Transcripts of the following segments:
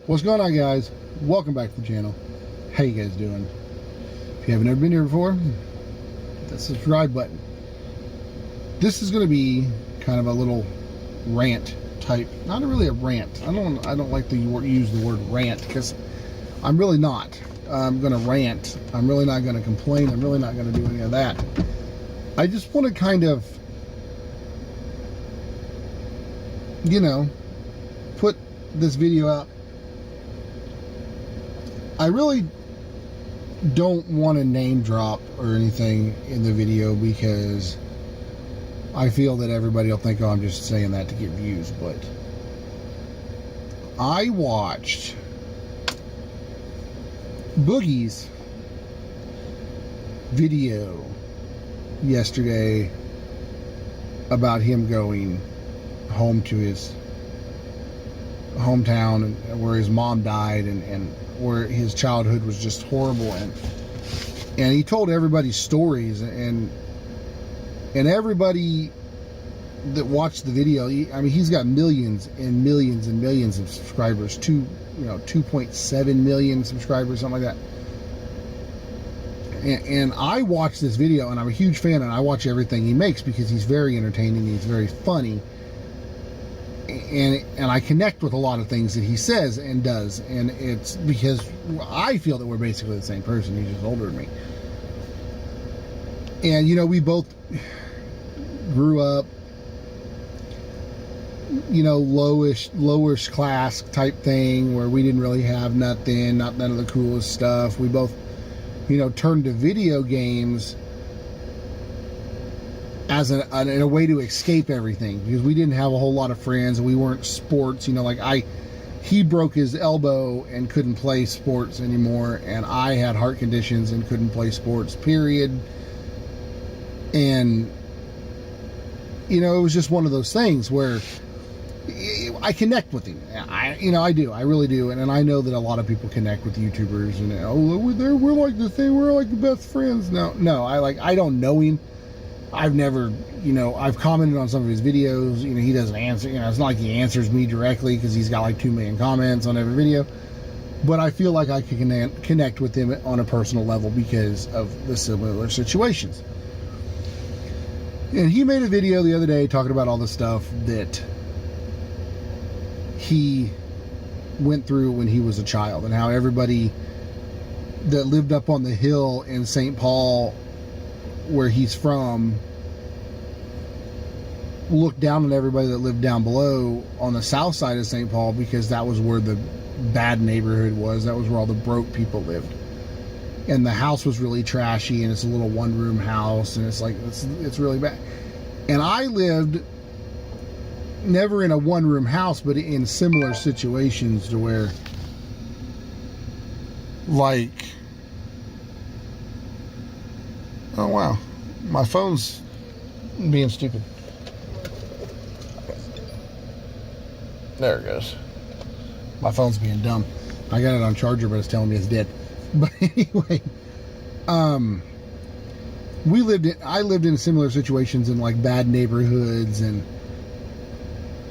What's going on, guys? Welcome back to the channel. How you guys doing? If you haven't ever been here before, hit that subscribe button. This is going to be kind of a little rant type, not really a rant. I don't like to use the word rant because I'm really not. I'm going to rant. I'm really not going to complain. I'm really not going to do any of that. I just want to kind of, put this video out. I really don't want to name drop or anything in the video because I feel that everybody will think, oh, I'm just saying that to get views. But I watched Boogie's video yesterday about him going home to his hometown and where his mom died and where his childhood was just horrible, and he told everybody stories, and everybody that watched the video, he's got millions and millions and millions of subscribers, 2.7 million subscribers, something like that. And I watched this video, and I'm a huge fan, and I watch everything he makes because he's very entertaining, he's very funny, and I connect with a lot of things that he says and does, and it's because I feel that we're basically the same person. He's just older than me, and we both grew up, lowish class type thing where we didn't really have none of the coolest stuff. We both turned to video games as in a way to escape everything, because we didn't have a whole lot of friends and we weren't sports. He broke his elbow and couldn't play sports anymore, and I had heart conditions and couldn't play sports, period. And it was just one of those things where I connect with him. I do. I really do. And I know that a lot of people connect with YouTubers and we're like the thing, we're like the best friends. No, I don't know him. I've never, I've commented on some of his videos. He doesn't answer. It's not like he answers me directly because he's got like 2 million comments on every video. But I feel like I can connect with him on a personal level because of the similar situations. And he made a video the other day talking about all the stuff that he went through when he was a child, and how everybody that lived up on the hill in St. Paul, where he's from, looked down on everybody that lived down below on the south side of St. Paul, because that was where the bad neighborhood was. That was where all the broke people lived, and the house was really trashy, and it's a little one-room house, and it's really bad. And I lived never in a one-room house, but in similar situations to where, oh wow, my phone's being stupid. There it goes. My phone's being dumb. I got it on charger, but it's telling me it's dead. But anyway, I lived in similar situations in like bad neighborhoods, and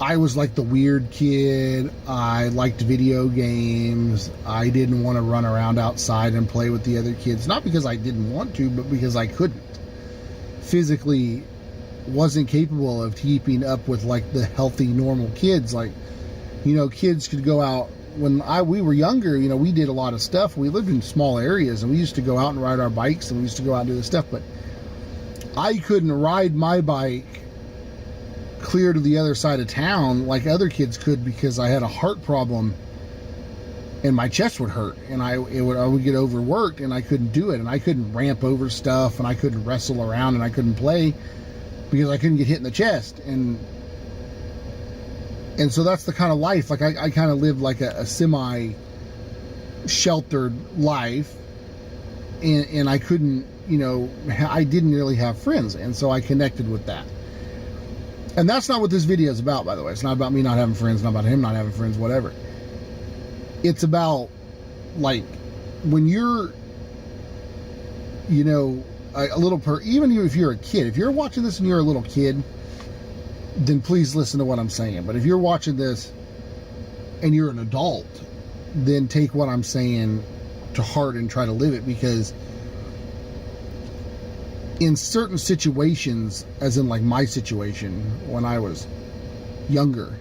I was like the weird kid. I liked video games. I didn't want to run around outside and play with the other kids. Not because I didn't want to, but because I couldn't. Physically wasn't capable of keeping up with like the healthy, normal kids. Kids could go out. When we were younger, we did a lot of stuff. We lived in small areas, and we used to go out and ride our bikes, and we used to go out and do this stuff. But I couldn't ride my bike clear to the other side of town like other kids could, because I had a heart problem and my chest would hurt, and I would get overworked, and I couldn't do it, and I couldn't ramp over stuff, and I couldn't wrestle around, and I couldn't play because I couldn't get hit in the chest. And so that's the kind of life, I kind of lived like a semi sheltered life, and I couldn't, I didn't really have friends, and so I connected with that. And that's not what this video is about, by the way. It's not about me not having friends, not about him not having friends, whatever. It's about, when you're, even if you're a kid, if you're watching this and you're a little kid, then please listen to what I'm saying. But if you're watching this and you're an adult, then take what I'm saying to heart and try to live it, because in certain situations, as in like my situation when I was younger,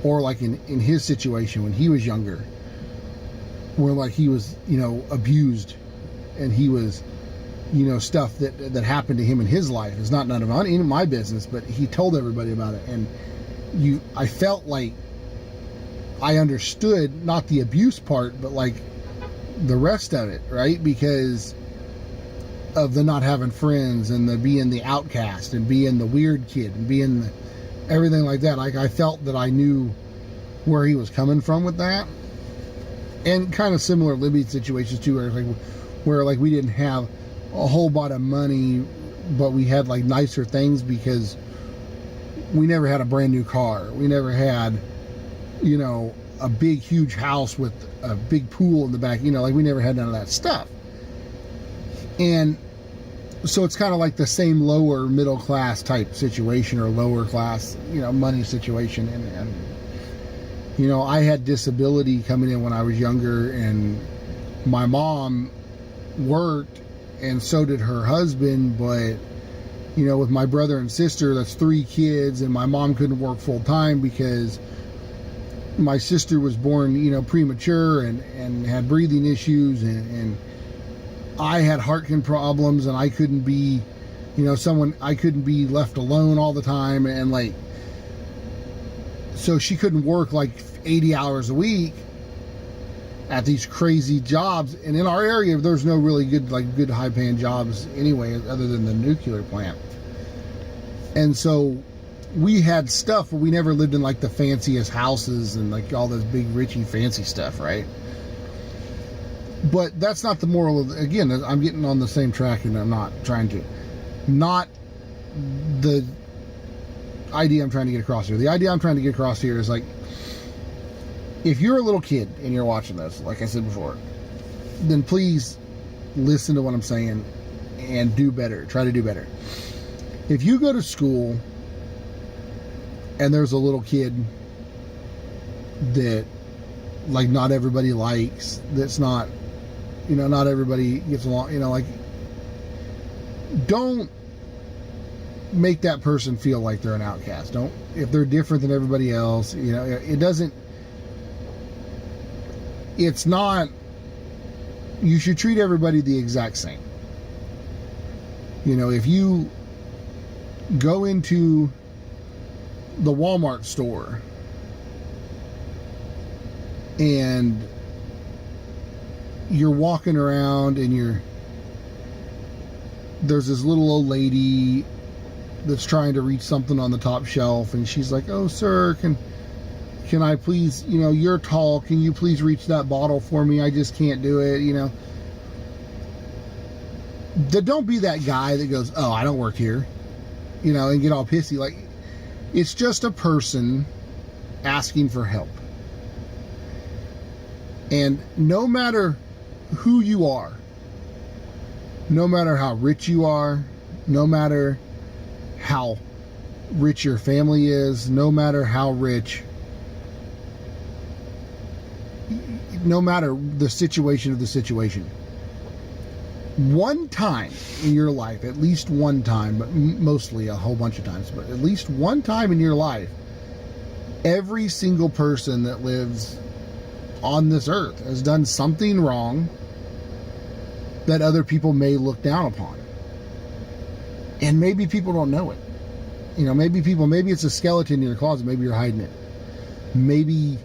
or like in his situation when he was younger, where like he was, abused, and he was, stuff that happened to him in his life is not none of my business, but he told everybody about it. And I felt like I understood, not the abuse part, but like the rest of it, right? Because of the not having friends, and the being the outcast, and being the weird kid, and being everything like that. Like, I felt that I knew where he was coming from with that. And kind of similar Libby situations too, where we didn't have a whole lot of money, but we had like nicer things, because we never had a brand new car. We never had, a big huge house with a big pool in the back. We never had none of that stuff. And so it's kind of like the same lower middle class type situation, or lower class, money situation. And I had disability coming in when I was younger, and my mom worked, and so did her husband. But, with my brother and sister, that's 3 kids, and my mom couldn't work full time because my sister was born, premature, and had breathing issues, and I had heart problems, and I couldn't be, I couldn't be left alone all the time. And like, so she couldn't work like 80 hours a week at these crazy jobs. And in our area, there's no really good high paying jobs anyway, other than the nuclear plant. And so we had stuff, but we never lived in like the fanciest houses and like all this big richy fancy stuff, right? But that's not the moral of, again, I'm getting on the same track, and I'm not trying to, not the idea I'm trying to get across here. The idea I'm trying to get across here is like, if you're a little kid and you're watching this, like I said before, then please listen to what I'm saying and do better. Try to do better. If you go to school and there's a little kid that like not everybody likes, that's not, not everybody gets along, like, don't make that person feel like they're an outcast. Don't, if they're different than everybody else, it doesn't, it's not, you should treat everybody the exact same. If you go into the Walmart store and you're walking around, and there's this little old lady that's trying to reach something on the top shelf, and she's like, "Oh, sir, can I please, you're tall, can you please reach that bottle for me? I just can't do it." Don't be that guy that goes, "Oh, I don't work here," and get all pissy. Like, it's just a person asking for help. And no matter who you are, no matter how rich you are, no matter how rich your family is, no matter how rich, no matter the situation of the situation, one time in your life, at least one time, but mostly a whole bunch of times, but at least one time in your life, every single person that lives on this earth has done something wrong that other people may look down upon. And maybe people don't know it. Maybe it's a skeleton in your closet, maybe you're hiding it. Maybe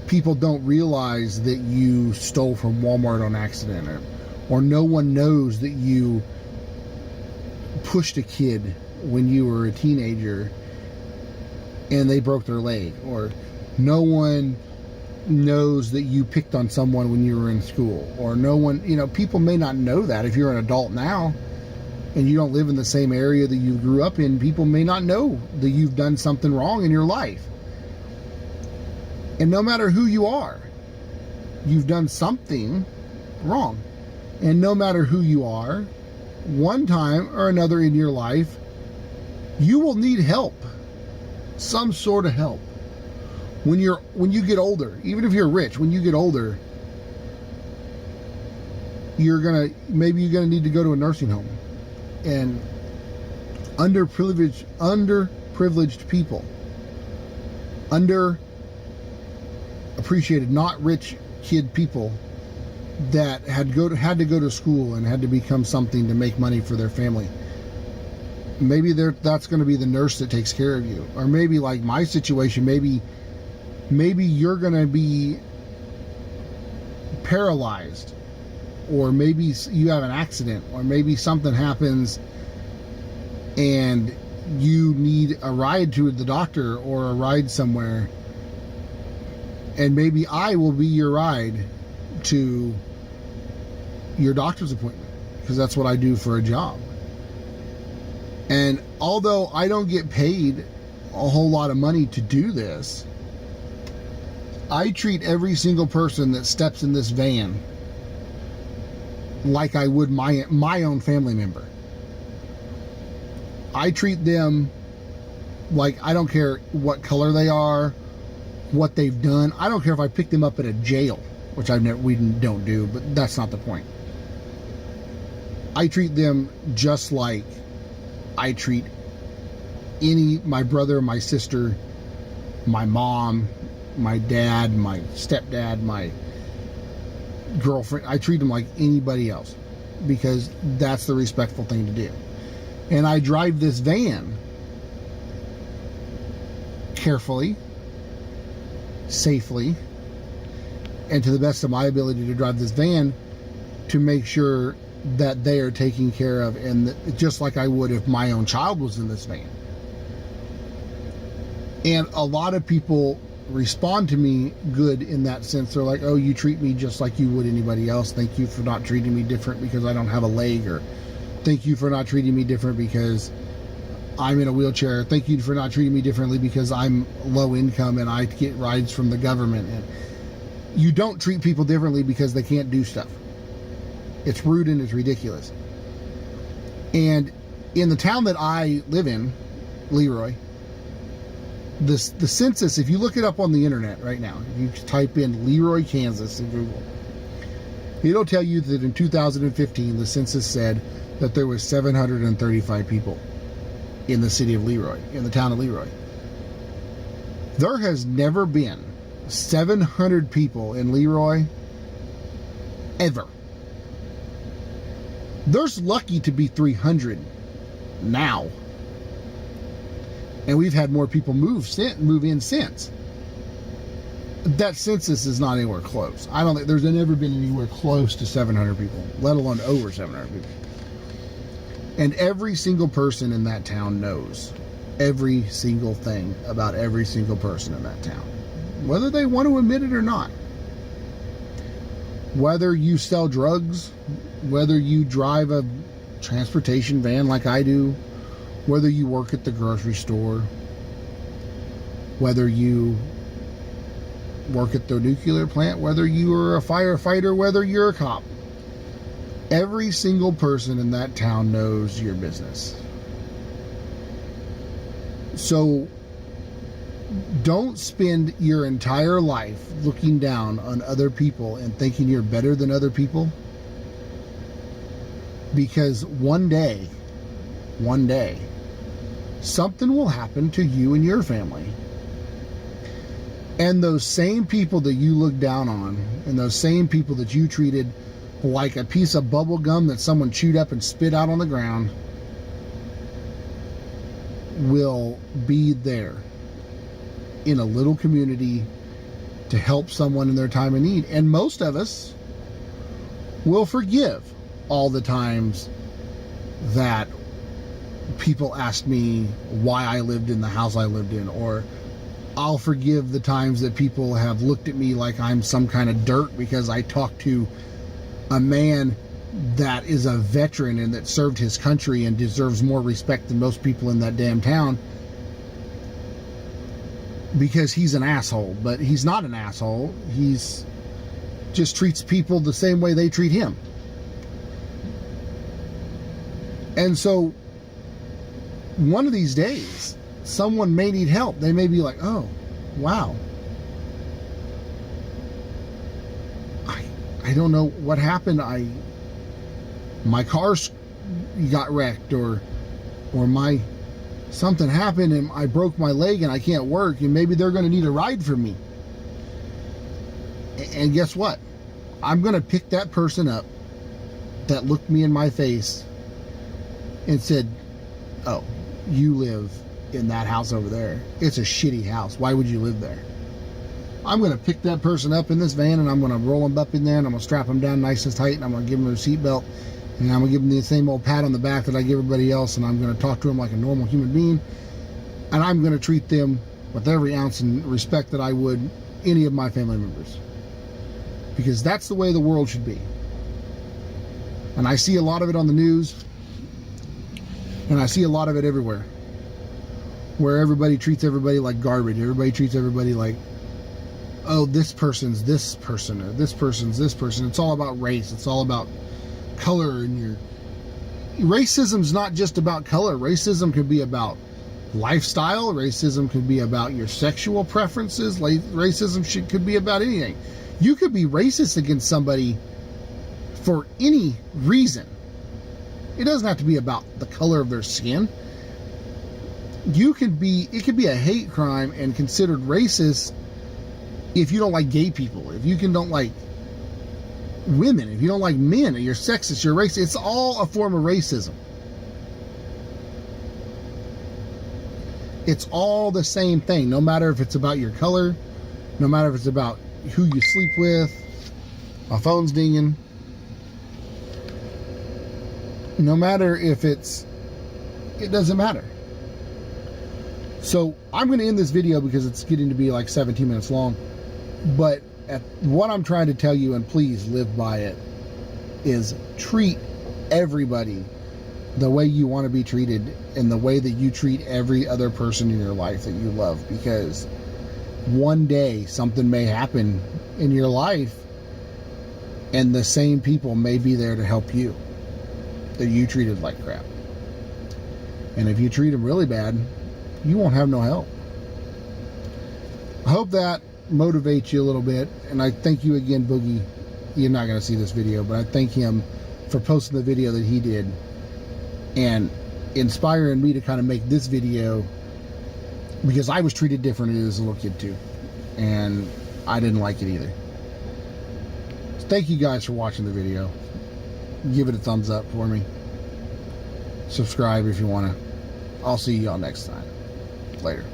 people don't realize that you stole from Walmart on accident, or no one knows that you pushed a kid when you were a teenager and they broke their leg, or no one knows that you picked on someone when you were in school, or no one, people may not know that. If you're an adult now and you don't live in the same area that you grew up in, people may not know that you've done something wrong in your life. And no matter who you are, you've done something wrong. And no matter who you are, one time or another in your life, you will need help. Some sort of help. when you get older, even if you're rich, when you get older, you're gonna need to go to a nursing home, and underprivileged people, underappreciated, not rich kid people that had to go to school and had to become something to make money for their family. Maybe that's going to be the nurse that takes care of you. Or maybe like my situation, maybe you're going to be paralyzed, or maybe you have an accident, or maybe something happens and you need a ride to the doctor or a ride somewhere, and maybe I will be your ride to your doctor's appointment, because that's what I do for a job. And although I don't get paid a whole lot of money to do this, I treat every single person that steps in this van like I would my own family member. I treat them like, I don't care what color they are, what they've done. I don't care if I pick them up at a jail, which we don't do, but that's not the point. I treat them just like I treat my brother, my sister, my mom, my dad, my stepdad, my girlfriend. I treat them like anybody else, because that's the respectful thing to do. And I drive this van carefully, safely, and to the best of my ability to drive this van to make sure that they are taken care of, and just like I would if my own child was in this van. And a lot of people respond to me good in that sense. They're like, oh, you treat me just like you would anybody else. Thank you for not treating me different because I don't have a leg, or thank you for not treating me different because I'm in a wheelchair. Thank you for not treating me differently because I'm low income and I get rides from the government. And you don't treat people differently because they can't do stuff. It's rude and it's ridiculous. And in the town that I live in, Leroy, the census, if you look it up on the internet right now, if you type in Leroy, Kansas in Google, it'll tell you that in 2015 the census said that there was 735 people in the city of Leroy, in the town of Leroy. There has never been 700 people in Leroy ever. There's lucky to be 300 now. And we've had more people move in since. That census is not anywhere close. I don't think there's never been anywhere close to 700 people, let alone over 700 people. And every single person in that town knows every single thing about every single person in that town, whether they want to admit it or not. Whether you sell drugs, whether you drive a transportation van like I do, whether you work at the grocery store, whether you work at the nuclear plant, whether you are a firefighter, whether you're a cop, every single person in that town knows your business. So don't spend your entire life looking down on other people and thinking you're better than other people, because one day, something will happen to you and your family. And those same people that you look down on, and those same people that you treated like a piece of bubble gum that someone chewed up and spit out on the ground, will be there in a little community to help someone in their time of need. And most of us will forgive all the times that people asked me why I lived in the house I lived in, or I'll forgive the times that people have looked at me like I'm some kind of dirt because I talked to a man that is a veteran and that served his country and deserves more respect than most people in that damn town, because he's an asshole. But he's not an asshole. He's just treats people the same way they treat him. And so one of these days, someone may need help. They may be like, oh, wow, I don't know what happened. My car got wrecked, or my something happened and I broke my leg and I can't work, and maybe they're going to need a ride for me. And guess what? I'm going to pick that person up that looked me in my face and said, oh, you live in that house over there. It's a shitty house. Why would you live there? I'm going to pick that person up in this van, and I'm going to roll them up in there, and I'm going to strap them down nice and tight, and I'm going to give them a seatbelt, and I'm going to give them the same old pat on the back that I give everybody else, and I'm going to talk to them like a normal human being, and I'm going to treat them with every ounce of respect that I would any of my family members. Because that's the way the world should be. And I see a lot of it on the news, and I see a lot of it everywhere, where everybody treats everybody like garbage. Everybody treats everybody like, oh, this person's this person, or this person's this person. It's all about race. It's all about color. And racism's not just about color. Racism could be about lifestyle. Racism could be about your sexual preferences. Racism could be about anything. You could be racist against somebody for any reason. It doesn't have to be about the color of their skin. It could be a hate crime and considered racist if you don't like gay people, if you don't like women, if you don't like men, or you're sexist, you're racist. It's all a form of racism. It's all the same thing, no matter if it's about your color, no matter if it's about who you sleep with. My phone's dinging. No matter if it doesn't matter. So I'm going to end this video because it's getting to be like 17 minutes long. But what I'm trying to tell you, and please live by it, is treat everybody the way you want to be treated, and the way that you treat every other person in your life that you love. Because one day something may happen in your life, and the same people may be there to help you that you treated like crap. And if you treat them really bad, you won't have no help. I hope that motivates you a little bit, and I thank you again, Boogie. You're not going to see this video, but I thank him for posting the video that he did and inspiring me to kind of make this video, because I was treated different as a little kid too, and I didn't like it either. So thank you guys for watching the video. Give it a thumbs up for me. Subscribe if you want to. I'll see y'all next time. Later.